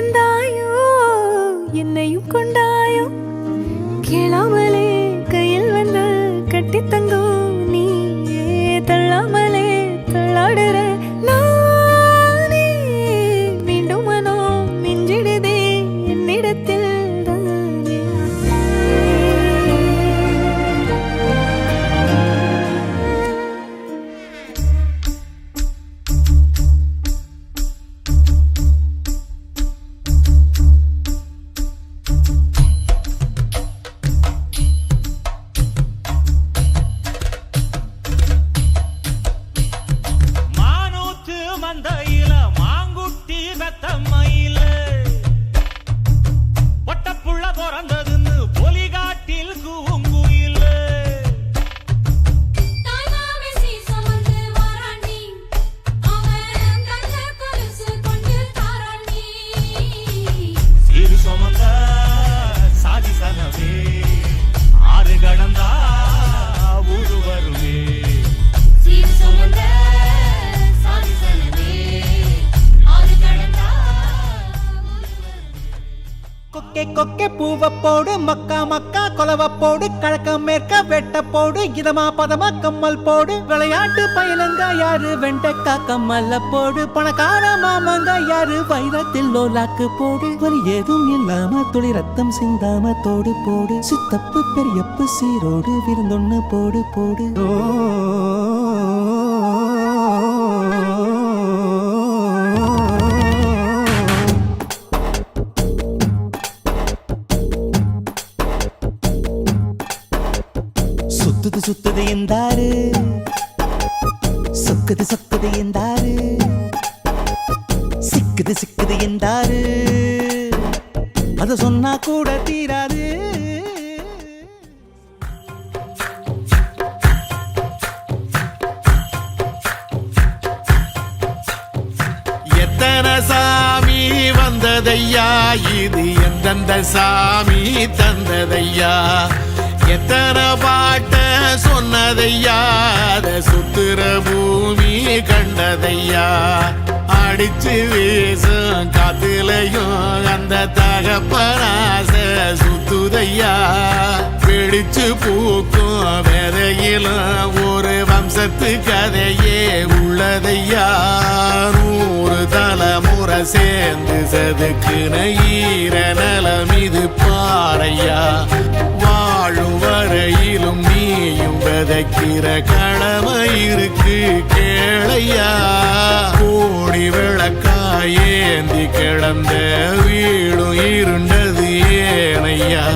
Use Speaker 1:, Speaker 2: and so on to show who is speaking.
Speaker 1: வந்தாயோ என்னையும் கொண்டாயோ கேளாமலே கையில் வந்து கட்டி தங்கோ நீ தள்ளாமலே தள்ளாடுற நானே மீண்டும் மனோ மிஞ்சிடுதே என்னிடத்தில்
Speaker 2: கொக்கே பூவ போடு மக்கா மக்கா கொலவ போடு கழக்க மேற்க வெட்ட போடு இதமா பதமா கம்மல் போடு விளையாட்டு பயிலங்க யாரு வெண்டக்கா கம்மல்ல போடு பணக்கார மாமங்க யாரு வைரத்தில் லோலாக்கு போடு வலி ஏதும் இல்லாம துளி ரத்தம் சிந்தாம தோடு போடு சித்தப்பு பெரியப்பு சீரோடு விருந்தொன்னு போடு போடு சுத்துது சுத்துது என்றாரு சொக்குது சொக்குது என்றாரு சிக்குது சிக்குது என்றாரு அத சொன்னா கூட தீராது
Speaker 3: எத்தனை சாமி வந்ததையா இது எந்தெந்த சாமி தந்ததையா எத்தனை பாட்ட சொன்னதையா அத சுத்துற பூமி கண்டதையா அடிச்சு வீசும் காத்துலையும் அந்த தகப்பனாச சுத்துதையா பிடிச்சு பூக்கும் விதையிலும் ஒரு வம்சத்து கதையே உள்ளதையா 100 தலைமுறை சேர்ந்து செதுக்குன ஈர நலம் இது பாறையா வாழும் வரையிலும் நீயும் விதைக்கிற கடமை இருக்கு கேளையா கோடி விளக்காய் ஏந்தி கிடந்த வீடும் இருண்டது ஏனையா